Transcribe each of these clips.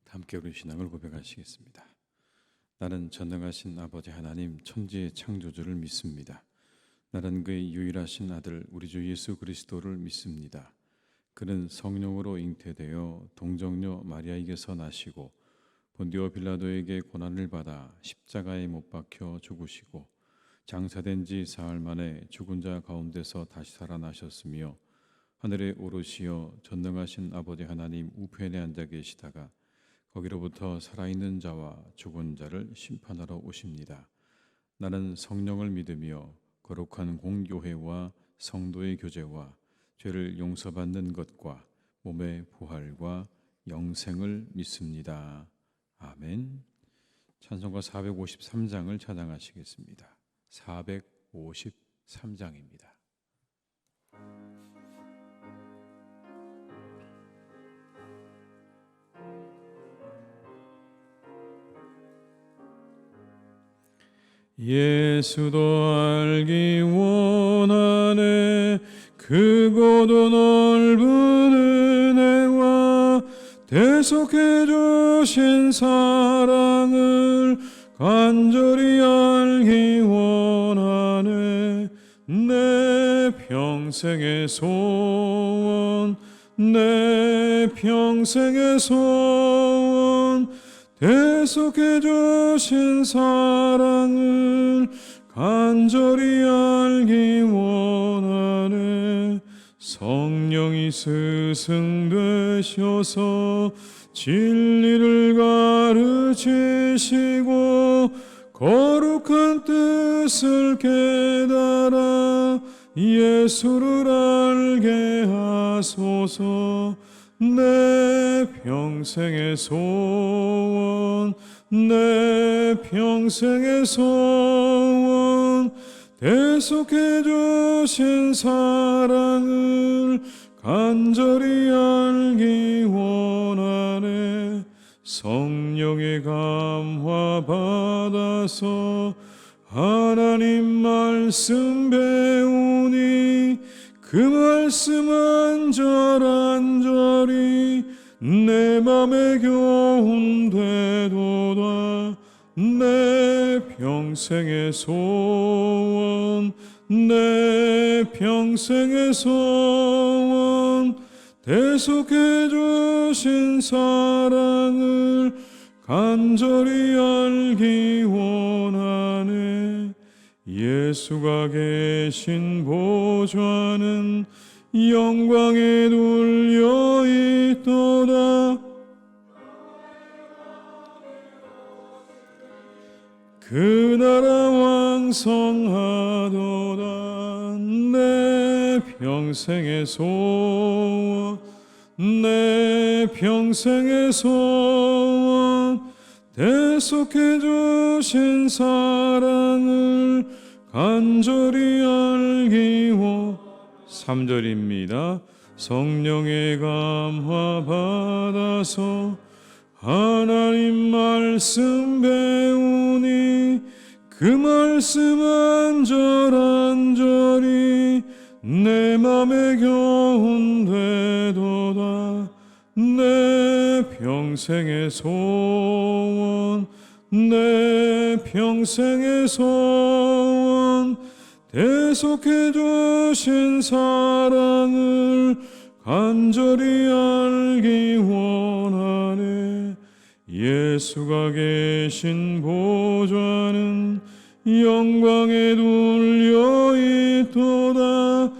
함께 우리 신앙을 고백하시겠습니다. 나는 전능하신 아버지 하나님 천지의 창조주를 믿습니다. 나는 그의 유일하신 아들 우리 주 예수 그리스도를 믿습니다. 그는 성령으로 잉태되어 동정녀 마리아에게서 나시고 본디오 빌라도에게 고난을 받아 십자가에 못 박혀 죽으시고 장사된 지 사흘 만에 죽은 자 가운데서 다시 살아나셨으며 하늘에 오르시어 전능하신 아버지 하나님 우편에 앉아 계시다가 거기로부터 살아있는 자와 죽은 자를 심판하러 오십니다. 나는 성령을 믿으며 거룩한 공교회와 성도의 교제와 죄를 용서받는 것과 몸의 부활과 영생을 믿습니다. 아멘. 찬송가 453장을 찬양하시겠습니다. 453장입니다. 예수도 알기 원하네 크고도 넓은 은혜와 대속해 주신 사랑을 간절히 알기 원하네 내 평생의 소원 내 평생의 소원 대속해 주신 사랑을 간절히 알기 원하네 성령이 스승되셔서 진리를 가르치시고 거룩한 뜻을 깨달아 예수를 알게 하소서 내 평생의 소원 내 평생의 소원 대속해 주신 사랑을 간절히 알기 원하네 성령의 감화 받아서 하나님 말씀 배우니 그 말씀 안절안절이 내 맘에 교훈되도다 내 평생의 소원 내 평생의 소원 대속해 주신 사랑을 간절히 알기 원하네 예수가 계신 보좌는 영광에 눌려 있도다 그 나라 왕성하도다 내 평생의 소원 내 평생의 소원 대속해 주신 사랑을 간절히 알기 원 3절입니다. 성령의 감화 받아서 하나님 말씀 배우니 그 말씀 안절안절이 내 맘에 교훈되도다 내 평생의 소원 내 평생의 소원 대속해 주신 사랑을 간절히 알기 원하네 예수가 계신 보좌는 영광에 눌려 있도다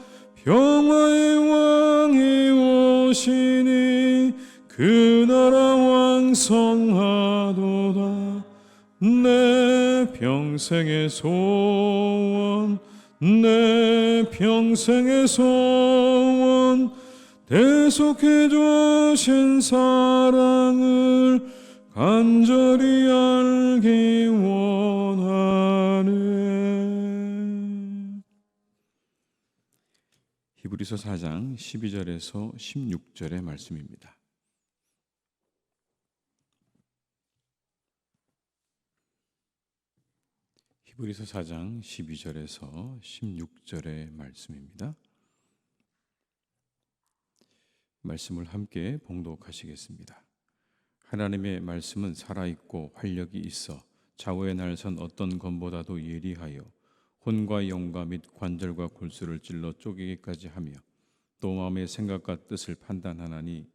평화의 왕이 오시니 그 나라 왕성하도다 내 평생의 소원 내 평생의 소원 대속해 주신 사랑을 간절히 알기 원하네. 히브리서 4장 12절에서 16절의 말씀입니다. 히브리서 4장 12절에서 16절의 말씀입니다. 말씀을 함께 봉독하시겠습니다. 하나님의 말씀은 살아있고 활력이 있어 좌우의 날선 어떤 검보다도 예리하여 혼과 영과 및 관절과 골수를 찔러 쪼개기까지 하며 또 마음의 생각과 뜻을 판단하나니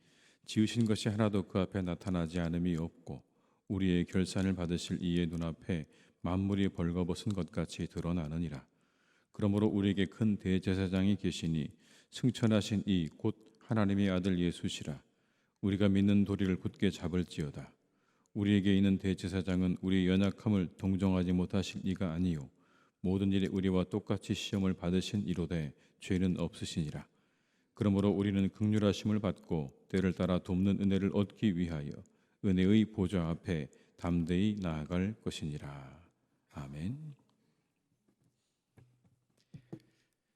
지으신 것이 하나도 그 앞에 나타나지 않음이 없고 우리의 결산을 받으실 이의 눈앞에 만물이 벌거벗은 것 같이 드러나느니라. 그러므로 우리에게 큰 대제사장이 계시니 승천하신 이 곧 하나님의 아들 예수시라. 우리가 믿는 도리를 굳게 잡을지어다. 우리에게 있는 대제사장은 우리의 연약함을 동정하지 못하실 이가 아니요 모든 일에 우리와 똑같이 시험을 받으신 이로되 죄는 없으시니라. 그러므로 우리는 긍휼하심을 받고 때를 따라 돕는 은혜를 얻기 위하여 은혜의 보좌 앞에 담대히 나아갈 것이니라. 아멘.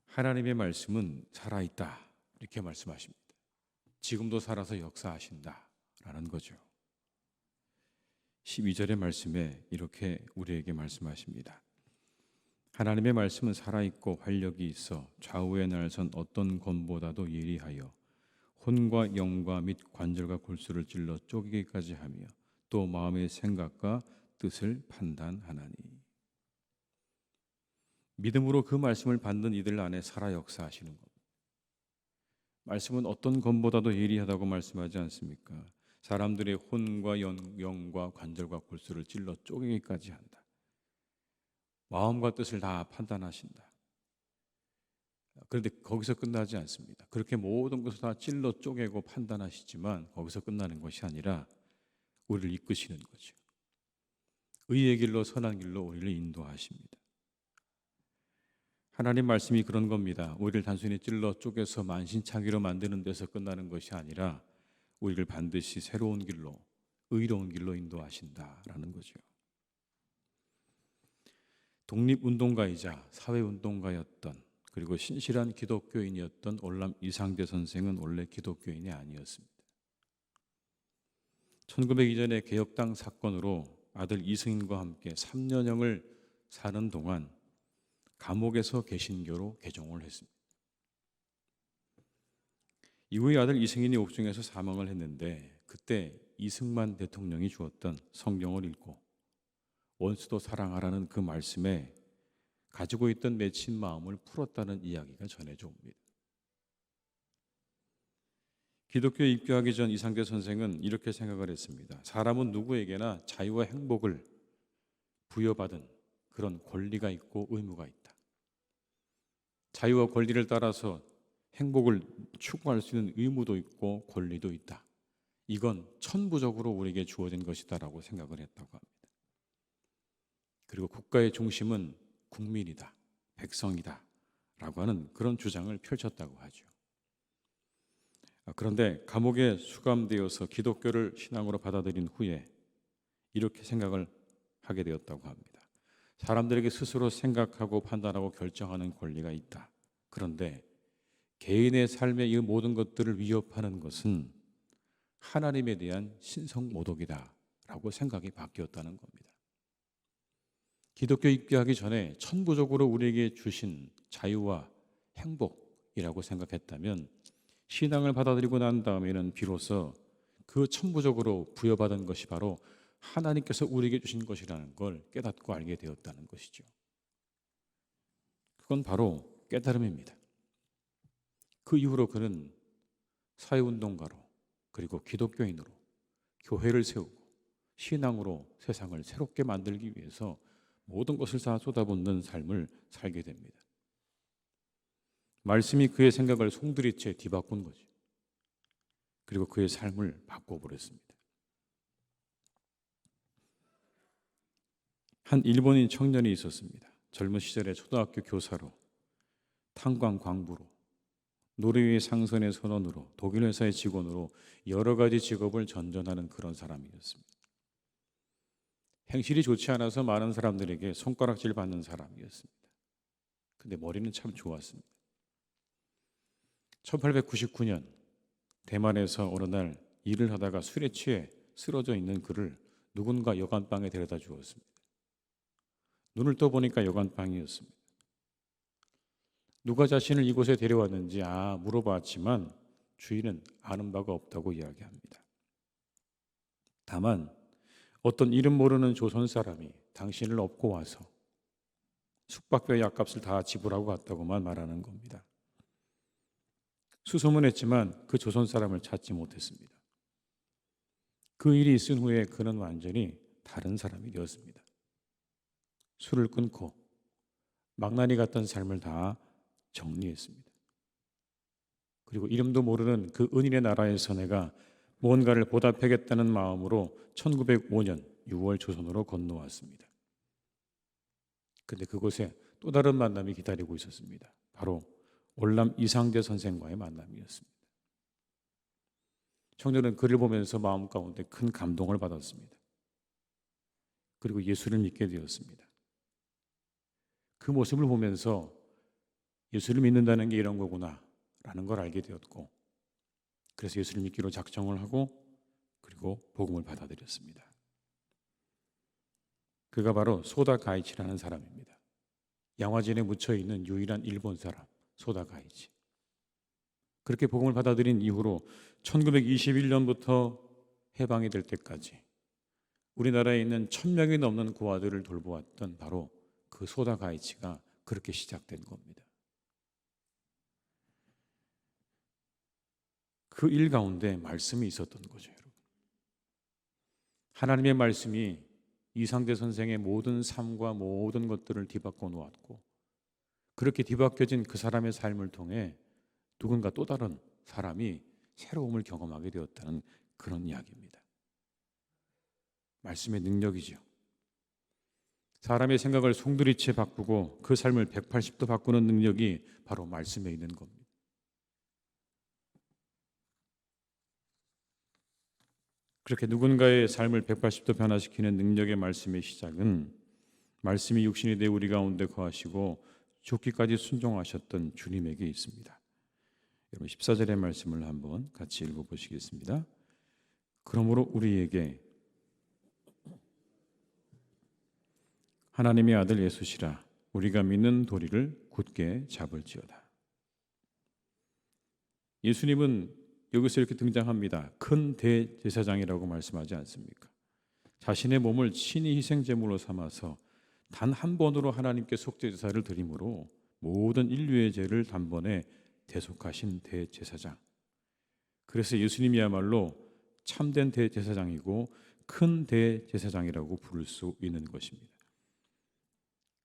하나님의 말씀은 살아있다 이렇게 말씀하십니다. 지금도 살아서 역사하신다라는 거죠. 12절의 말씀에 이렇게 우리에게 말씀하십니다. 하나님의 말씀은 살아있고 활력이 있어 좌우의 날선 어떤 검보다도 예리하여 혼과 영과 및 관절과 골수를 찔러 쪼개기까지 하며 또 마음의 생각과 뜻을 판단하나니. 믿음으로 그 말씀을 받는 이들 안에 살아 역사하시는 것. 말씀은 어떤 검보다도 예리하다고 말씀하지 않습니까? 사람들의 혼과 영과 관절과 골수를 찔러 쪼개기까지 한다. 마음과 뜻을 다 판단하신다. 그런데 거기서 끝나지 않습니다. 그렇게 모든 것을 다 찔러 쪼개고 판단하시지만 거기서 끝나는 것이 아니라 우리를 이끄시는 거죠. 의의 길로 선한 길로 우리를 인도하십니다. 하나님 말씀이 그런 겁니다. 우리를 단순히 찔러 쪼개서 만신창이로 만드는 데서 끝나는 것이 아니라 우리를 반드시 새로운 길로, 의로운 길로 인도하신다라는 거죠. 독립운동가이자 사회운동가였던 그리고 신실한 기독교인이었던 올람 이상대 선생은 원래 기독교인이 아니었습니다. 1902년에 개혁당 사건으로 아들 이승인과 함께 3년형을 사는 동안 감옥에서 개신교로 개종을 했습니다. 이후에 아들 이승인이 옥중에서 사망을 했는데 그때 이승만 대통령이 주었던 성경을 읽고 원수도 사랑하라는 그 말씀에 가지고 있던 맺힌 마음을 풀었다는 이야기가 전해져 옵니다. 기독교에 입교하기 전 이상대 선생은 이렇게 생각을 했습니다. 사람은 누구에게나 자유와 행복을 부여받은 그런 권리가 있고 의무가 있다. 자유와 권리를 따라서 행복을 추구할 수 있는 의무도 있고 권리도 있다. 이건 천부적으로 우리에게 주어진 것이다라고 생각을 했다고 합니다. 그리고 국가의 중심은 국민이다, 백성이다 라고 하는 그런 주장을 펼쳤다고 하죠. 그런데 감옥에 수감되어서 기독교를 신앙으로 받아들인 후에 이렇게 생각을 하게 되었다고 합니다. 사람들에게 스스로 생각하고 판단하고 결정하는 권리가 있다. 그런데 개인의 삶의 이 모든 것들을 위협하는 것은 하나님에 대한 신성모독이다 라고 생각이 바뀌었다는 겁니다. 기독교 입교하기 전에 천부적으로 우리에게 주신 자유와 행복이라고 생각했다면 신앙을 받아들이고 난 다음에는 비로소 그 천부적으로 부여받은 것이 바로 하나님께서 우리에게 주신 것이라는 걸 깨닫고 알게 되었다는 것이죠. 그건 바로 깨달음입니다. 그 이후로 그는 사회운동가로 그리고 기독교인으로 교회를 세우고 신앙으로 세상을 새롭게 만들기 위해서 모든 것을 다 쏟아붓는 삶을 살게 됩니다. 말씀이 그의 생각을 송두리째 뒤바꾼 거죠. 그리고 그의 삶을 바꿔버렸습니다. 한 일본인 청년이 있었습니다. 젊은 시절에 초등학교 교사로, 탄광 광부로, 노르웨이 상선의 선원으로, 독일 회사의 직원으로 여러 가지 직업을 전전하는 그런 사람이었습니다. 행실이 좋지 않아서 많은 사람들에게 손가락질 받는 사람이었습니다. 근데 머리는 참 좋았습니다. 1899년 대만에서 어느 날 일을 하다가 술에 취해 쓰러져 있는 그를 누군가 여관방에 데려다 주었습니다. 눈을 떠보니까 여관방이었습니다. 누가 자신을 이곳에 데려왔는지 물어봤지만 주인은 아는 바가 없다고 이야기합니다. 다만 어떤 이름 모르는 조선 사람이 당신을 업고 와서 숙박비와 약값을 다 지불하고 갔다고만 말하는 겁니다. 수소문했지만 그 조선 사람을 찾지 못했습니다. 그 일이 있은 후에 그는 완전히 다른 사람이 되었습니다. 술을 끊고 망나니 같던 삶을 다 정리했습니다. 그리고 이름도 모르는 그 은인의 나라에서 내가 무언가를 보답하겠다는 마음으로 1905년 6월 조선으로 건너왔습니다. 그런데 그곳에 또 다른 만남이 기다리고 있었습니다. 바로 월남 이상대 선생과의 만남이었습니다. 청년은 그를 보면서 마음 가운데 큰 감동을 받았습니다. 그리고 예수를 믿게 되었습니다. 그 모습을 보면서 예수를 믿는다는 게 이런 거구나 라는 걸 알게 되었고, 그래서 예수를 믿기로 작정을 하고 그리고 복음을 받아들였습니다. 그가 바로 소다 가이치라는 사람입니다. 양화진에 묻혀있는 유일한 일본 사람 소다 가이치. 그렇게 복음을 받아들인 이후로 1921년부터 해방이 될 때까지 우리나라에 있는 1000명이 넘는 고아들을 돌보았던 바로 그 소다 가이치가 그렇게 시작된 겁니다. 그 일 가운데 말씀이 있었던 거죠, 여러분. 하나님의 말씀이 이상대 선생의 모든 삶과 모든 것들을 뒤바꿔 놓았고, 그렇게 뒤바뀌어진 그 사람의 삶을 통해 누군가 또 다른 사람이 새로움을 경험하게 되었다는 그런 이야기입니다. 말씀의 능력이죠. 사람의 생각을 송두리째 바꾸고 그 삶을 180도 바꾸는 능력이 바로 말씀에 있는 겁니다. 그렇게 누군가의 삶을 180도 변화시키는 능력의 말씀의 시작은 말씀이 육신이 되어 우리 가운데 거하시고 죽기까지 순종하셨던 주님에게 있습니다. 여러분 14절의 말씀을 한번 같이 읽어보시겠습니다. 그러므로 우리에게 하나님의 아들 예수시라 우리가 믿는 도리를 굳게 잡을지어다. 예수님은 여기서 이렇게 등장합니다. 큰 대제사장이라고 말씀하지 않습니까? 자신의 몸을 친히 희생제물로 삼아서 단 한 번으로 하나님께 속죄제사를 드림으로 모든 인류의 죄를 단번에 대속하신 대제사장. 그래서 예수님이야말로 참된 대제사장이고 큰 대제사장이라고 부를 수 있는 것입니다.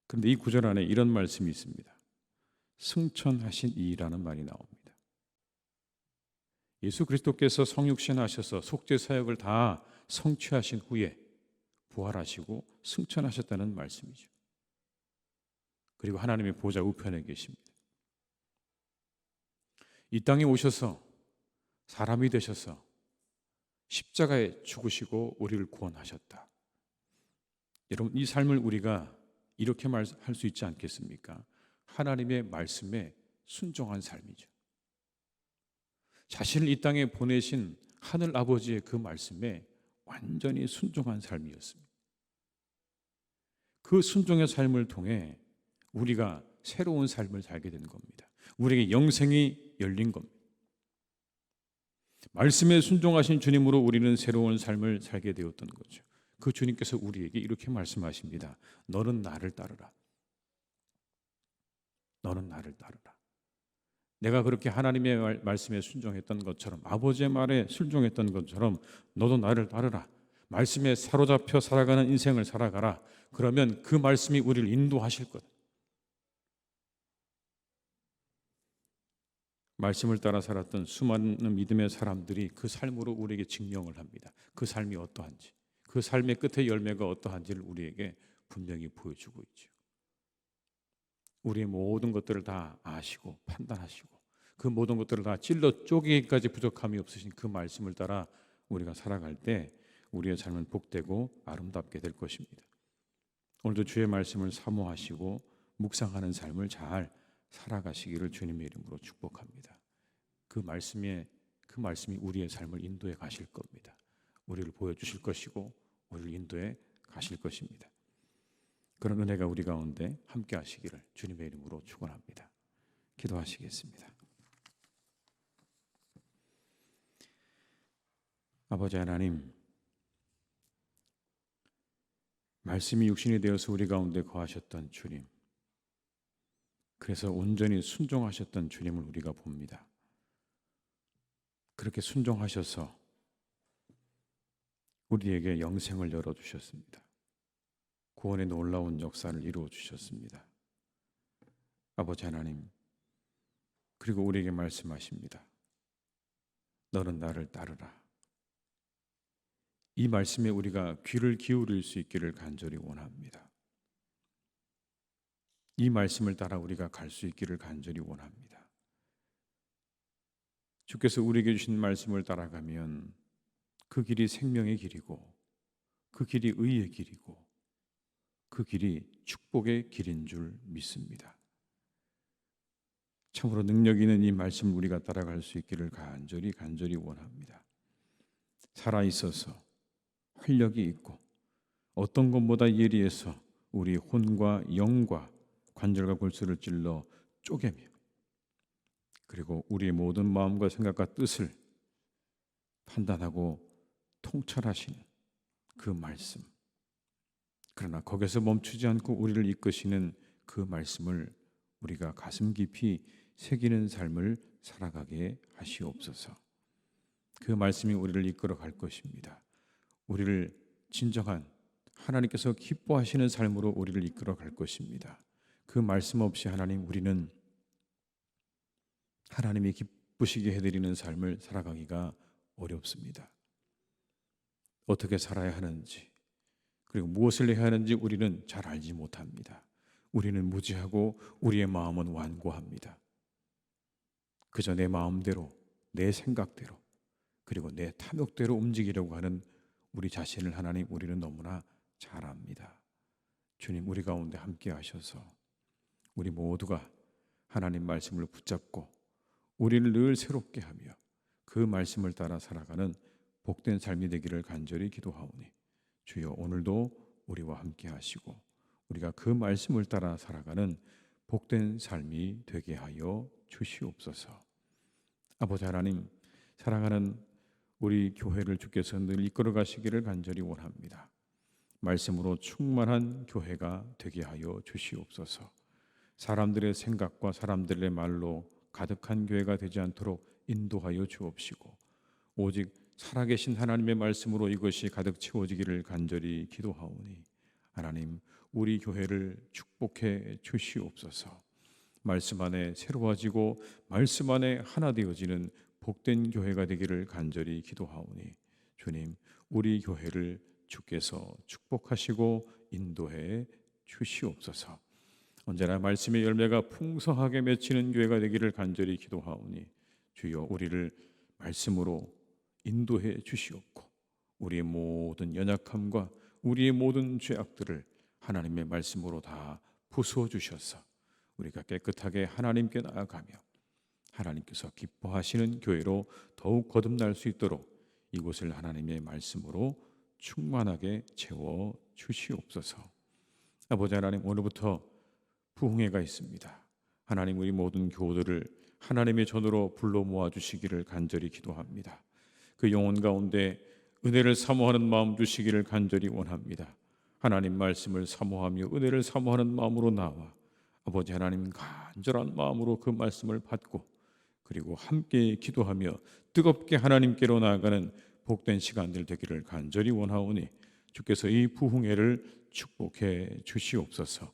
그런데 이 구절 안에 이런 말씀이 있습니다. 승천하신 이라는 말이 나옵니다. 예수 그리스도께서 성육신 하셔서 속죄 사역을 다 성취하신 후에 부활하시고 승천하셨다는 말씀이죠. 그리고 하나님의 보좌 우편에 계십니다. 이 땅에 오셔서 사람이 되셔서 십자가에 죽으시고 우리를 구원하셨다. 여러분 이 삶을 우리가 이렇게 말할 수 있지 않겠습니까? 하나님의 말씀에 순종한 삶이죠. 자신을 이 땅에 보내신 하늘 아버지의 그 말씀에 완전히 순종한 삶이었습니다. 그 순종의 삶을 통해 우리가 새로운 삶을 살게 된 겁니다. 우리에게 영생이 열린 겁니다. 말씀에 순종하신 주님으로 우리는 새로운 삶을 살게 되었던 거죠. 그 주님께서 우리에게 이렇게 말씀하십니다. 너는 나를 따르라. 너는 나를 따르라. 내가 그렇게 하나님의 말씀에 순종했던 것처럼 아버지의 말에 순종했던 것처럼 너도 나를 따르라. 말씀에 사로잡혀 살아가는 인생을 살아가라. 그러면 그 말씀이 우리를 인도하실 것. 말씀을 따라 살았던 수많은 믿음의 사람들이 그 삶으로 우리에게 증명을 합니다. 그 삶이 어떠한지, 그 삶의 끝의 열매가 어떠한지를 우리에게 분명히 보여주고 있죠. 우리의 모든 것들을 다 아시고 판단하시고 그 모든 것들을 다 찔러 쪼개기까지 부족함이 없으신 그 말씀을 따라 우리가 살아갈 때 우리의 삶은 복되고 아름답게 될 것입니다. 오늘도 주의 말씀을 사모하시고 묵상하는 삶을 잘 살아가시기를 주님의 이름으로 축복합니다. 그 말씀이 우리의 삶을 인도해 가실 겁니다. 우리를 보여주실 것이고 우리를 인도해 가실 것입니다. 그런 은혜가 우리 가운데 함께 하시기를 주님의 이름으로 축원합니다. 기도하시겠습니다. 아버지 하나님, 말씀이 육신이 되어서 우리 가운데 거하셨던 주님, 그래서 온전히 순종하셨던 주님을 우리가 봅니다. 그렇게 순종하셔서 우리에게 영생을 열어주셨습니다. 구원의 놀라운 역사를 이루어 주셨습니다. 아버지 하나님, 그리고 우리에게 말씀하십니다. 너는 나를 따르라. 이 말씀에 우리가 귀를 기울일 수 있기를 간절히 원합니다. 이 말씀을 따라 우리가 갈 수 있기를 간절히 원합니다. 주께서 우리에게 주신 말씀을 따라가면 그 길이 생명의 길이고, 그 길이 의의 길이고, 그 길이 축복의 길인 줄 믿습니다. 참으로 능력 있는 이 말씀을 우리가 따라갈 수 있기를 간절히 원합니다. 살아있어서 활력이 있고 어떤 것보다 예리해서 우리 혼과 영과 관절과 골수를 찔러 쪼개며, 그리고 우리의 모든 마음과 생각과 뜻을 판단하고 통찰하시는 그 말씀, 그러나 거기서 멈추지 않고 우리를 이끄시는 그 말씀을 우리가 가슴 깊이 새기는 삶을 살아가게 하시옵소서. 그 말씀이 우리를 이끌어 갈 것입니다. 우리를 진정한 하나님께서 기뻐하시는 삶으로 우리를 이끌어 갈 것입니다. 그 말씀 없이 하나님, 우리는 하나님이 기쁘시게 해드리는 삶을 살아가기가 어렵습니다. 어떻게 살아야 하는지, 그리고 무엇을 해야 하는지 우리는 잘 알지 못합니다. 우리는 무지하고 우리의 마음은 완고합니다. 그저 내 마음대로, 내 생각대로, 그리고 내 탐욕대로 움직이려고 하는 우리 자신을 하나님, 우리는 너무나 잘 압니다. 주님, 우리 가운데 함께 하셔서 우리 모두가 하나님 말씀을 붙잡고 우리를 늘 새롭게 하며 그 말씀을 따라 살아가는 복된 삶이 되기를 간절히 기도하오니, 주여 오늘도 우리와 함께 하시고 우리가 그 말씀을 따라 살아가는 복된 삶이 되게 하여 주시옵소서. 아버지 하나님, 사랑하는 우리 교회를 주께서 늘 이끌어 가시기를 간절히 원합니다. 말씀으로 충만한 교회가 되게 하여 주시옵소서. 사람들의 생각과 사람들의 말로 가득한 교회가 되지 않도록 인도하여 주옵시고, 오직 살아계신 하나님의 말씀으로 이것이 가득 채워지기를 간절히 기도하오니, 하나님, 우리 교회를 축복해 주시옵소서. 말씀 안에 새로워지고 말씀 안에 하나 되어지는 복된 교회가 되기를 간절히 기도하오니, 주님, 우리 교회를 주께서 축복하시고 인도해 주시옵소서. 언제나 말씀의 열매가 풍성하게 맺히는 교회가 되기를 간절히 기도하오니, 주여 우리를 말씀으로 인도해 주시옵고, 우리의 모든 연약함과 우리의 모든 죄악들을 하나님의 말씀으로 다 부수어 주셔서 우리가 깨끗하게 하나님께 나아가며 하나님께서 기뻐하시는 교회로 더욱 거듭날 수 있도록 이곳을 하나님의 말씀으로 충만하게 채워 주시옵소서. 아버지 하나님, 오늘부터 부흥회가 있습니다. 하나님, 우리 모든 교우들을 하나님의 전으로 불러 모아 주시기를 간절히 기도합니다. 그 영혼 가운데 은혜를 사모하는 마음 주시기를 간절히 원합니다. 하나님 말씀을 사모하며 은혜를 사모하는 마음으로 나와 아버지 하나님 간절한 마음으로 그 말씀을 받고, 그리고 함께 기도하며 뜨겁게 하나님께로 나아가는 복된 시간들 되기를 간절히 원하오니, 주께서 이 부흥회를 축복해 주시옵소서.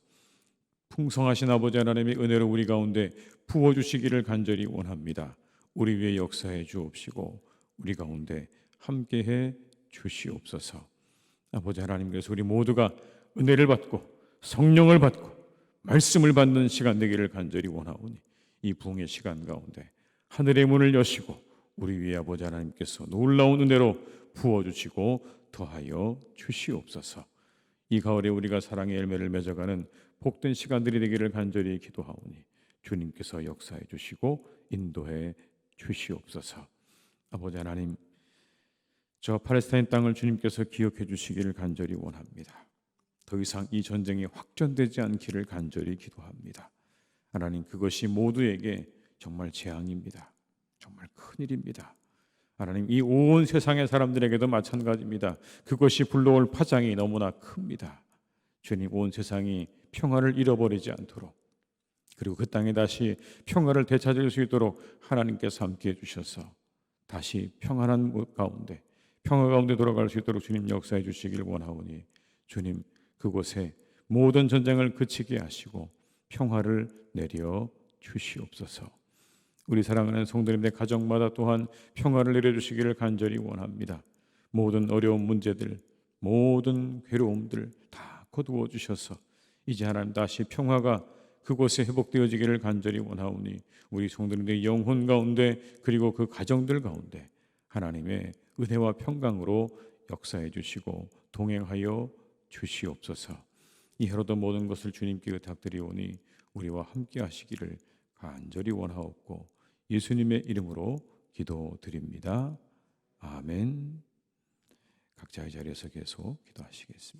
풍성하신 아버지 하나님의 은혜로 우리 가운데 부어주시기를 간절히 원합니다. 우리 위에 역사해 주옵시고 우리 가운데 함께해 주시옵소서. 아버지 하나님, 그래서 우리 모두가 은혜를 받고 성령을 받고 말씀을 받는 시간 되기를 간절히 원하오니, 이 부흥의 시간 가운데 하늘의 문을 여시고 우리 위에 아버지 하나님께서 놀라운 은혜로 부어주시고 더하여 주시옵소서. 이 가을에 우리가 사랑의 열매를 맺어가는 복된 시간들이 되기를 간절히 기도하오니, 주님께서 역사해 주시고 인도해 주시옵소서. 아버지 하나님, 저 팔레스타인 땅을 주님께서 기억해 주시기를 간절히 원합니다. 더 이상 이 전쟁이 확전되지 않기를 간절히 기도합니다. 하나님, 그것이 모두에게 정말 재앙입니다. 정말 큰일입니다. 하나님, 이 온 세상의 사람들에게도 마찬가지입니다. 그것이 불러올 파장이 너무나 큽니다. 주님, 온 세상이 평화를 잃어버리지 않도록, 그리고 그 땅에 다시 평화를 되찾을 수 있도록 하나님께서 함께해 주셔서 다시 평안한 가운데, 평화 가운데 돌아갈 수 있도록 주님 역사해 주시길 원하오니, 주님, 그곳에 모든 전쟁을 그치게 하시고 평화를 내려 주시옵소서. 우리 사랑하는 성도님들 가정마다 또한 평화를 내려주시기를 간절히 원합니다. 모든 어려운 문제들, 모든 괴로움들 다 거두어 주셔서 이제 하나님 다시 평화가 그곳에 회복되어지기를 간절히 원하오니, 우리 성도님들의 영혼 가운데, 그리고 그 가정들 가운데 하나님의 은혜와 평강으로 역사해 주시고 동행하여 주시옵소서. 이 하루도 모든 것을 주님께 의탁드리오니 우리와 함께 하시기를 간절히 원하옵고 예수님의 이름으로 기도드립니다. 아멘. 각자의 자리에서 계속 기도하시겠습니다.